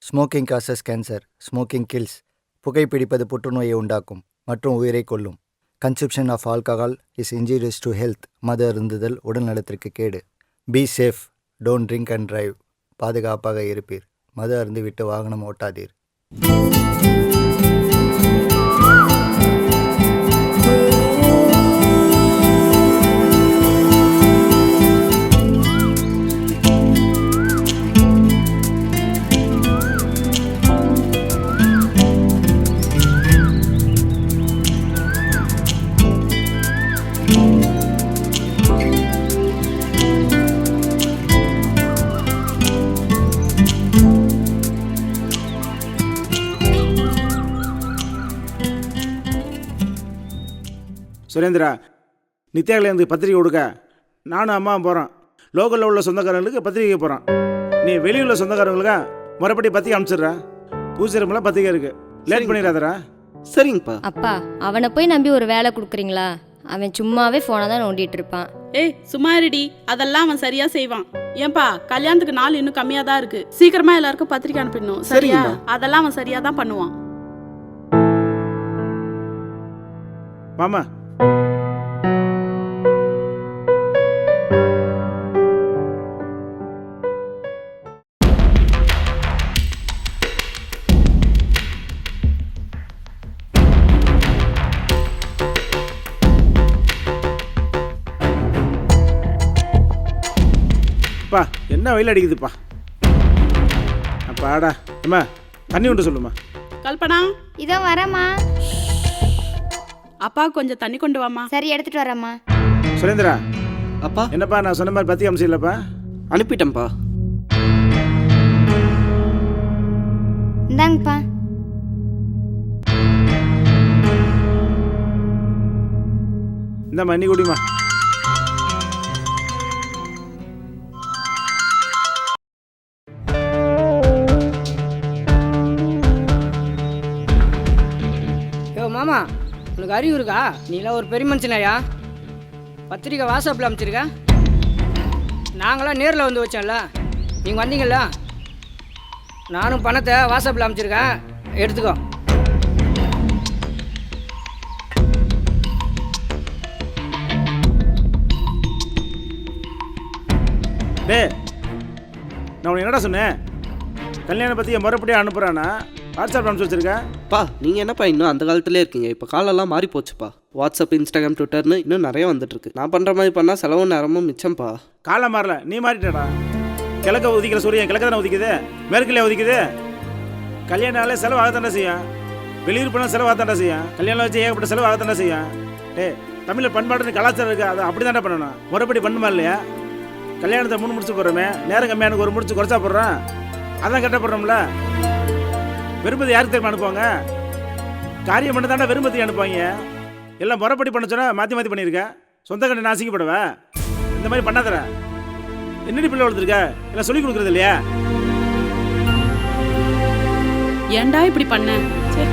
Smoking causes cancer, smoking kills. புகைப்பிடிப்பது புற்றுநோயை உண்டாக்கும் மற்றும் உயிரை கொல்லும். Consumption of alcohol is injurious to health. மது அருந்துதல் உடல் நலத்திற்கு கேடு. Be safe, don't drink and drive. பாதுகாப்பாக இருப்பீர். மது அருந்திவிட்டு வாகனம் ஓட்டாதீர். சுரேந்திரா, நித்யாவிலேருந்து பத்திரிக்கை கொடுக்க நானும் அம்மாவும் போகிறோம். லோக்கலில் உள்ள சொந்தக்காரங்களுக்கு பத்திரிக்கை போகிறோம். நீ வெளியுள்ள சொந்தக்காரங்களுக்கு முறைப்படி பத்திரிக்கை அனுப்பிச்சிடுறா. பூஜைமெல்லாம் பத்திரிக்கை இருக்குது. லேட் பண்ணிடாதரா. சரிங்கப்பா. அப்பா, அவனை போய் நம்பி ஒரு வேலை கொடுக்குறீங்களா? அவன் சும்மாவே ஃபோனை தான் நோண்டிட்டு இருப்பான். ஏய் சும்மாரிடி, அதெல்லாம் அவன் சரியா செய்வான். ஏன்பா, கல்யாணத்துக்கு நாள் இன்னும் கம்மியா தான் இருக்கு. சீக்கிரமா எல்லாருக்கும் பத்திரிக்கை அனுப்பிடணும். சரியா? அதெல்லாம் அவன் சரியா தான் பண்ணுவான். மாமா, என்ன வெயில் அடிக்குதுப்பா. அப்பாடா. அம்மா, தண்ணி உண்டு சொல்லுமா. கல்பனா, இதோ வரமா. அப்பா கொஞ்சம் தண்ணி கொண்டு வாமா. சரி, எடுத்துட்டு வரேம்மா. சுரேந்திரா. அப்பா. என்னப்பா, நான் சொன்ன மாதிரி பத்தி அம்சில்லப்பா. அனுப்பிட்டேன்ப்பா. இந்தாங்கப்பா. இந்தாம்மா, இன்னி குடிமா. மாமா, உனக்கு அறிவு இருக்கா? நீலாம் ஒரு பெரிய மனுஷனாயா? பத்திரிக்கை வாட்ஸ்அப்பில் அனுப்பிச்சிருக்க. நாங்களாம் நேரில் வந்து வச்சோம்ல, நீங்கள் வந்தீங்களா? நானும் பணத்தை வாட்ஸ்அப்பில் அனுப்பிச்சிருக்கேன், எடுத்துக்கோ. டே, நான் உனக்கு என்னடா சொன்னேன்? கல்யாணம் பற்றி முறைப்படியாக அனுப்புகிறானா வாட்ஸ்அப் அனுப்பிச்சி வச்சுருக்கேன். பா, நீங்கள் என்னப்பா இன்னும் அந்த காலத்துலேயே இருக்கீங்க. இப்போ காலெல்லாம் மாறி போச்சுப்பா. வாட்ஸ்அப், இன்ஸ்டாகிராம், ட்விட்டர்னு இன்னும் நிறைய வந்துட்டுருக்கு. நான் பண்ணுற மாதிரி பண்ணால் செலவும் நேரமும் மிச்சம்ப்பா. காலம் மாறல, நீ மாறிட்டடா. கிழக்க உதிக்கிற சூரியன் கிழக்க தானே உதிக்குது, மேற்குலையே உதிக்குது. கல்யாணாலே செலவாகத்தாண்டா செய்யும். வெளியூர் போனால் செலவாகத்தாண்டா செய்யும். கல்யாணம் வச்சு ஏகப்பட்ட செலவாகத்தாண்டா செய்யும். டே, தமிழில் பண்பாடுன்னு கலாச்சாரம் இருக்குது, அதை அப்படி தாண்டா பண்ணணும். முறைப்படி பண்ணுமா இல்லையா? கல்யாணத்தை 3 முடிச்சு போடுறோமே, நேரம் கம்மியானுக்கு 1 முடிச்சு குறைச்சா போடுறோம். அதான் கட்டப்படுறோம்ல. வெறுமதி யாருக்கு தெரியுமா அனுப்புவாங்க? காரியம் பண்ண தாண்டா வெறுமதி அனுப்புவாங்க. எல்லாம் முறைப்படி பண்ண சொன்னா மாற்றி மாற்றி பண்ணியிருக்கேன். சொந்த கண்டு நாசிக்கப்படுவ. இந்த மாதிரி பண்ணாதர. என்னடி பிள்ளை வளர்த்துருக்க? எல்லாம் சொல்லிக் கொடுக்குறது இல்லையா? ஏன்டா இப்படி பண்ண? சரி.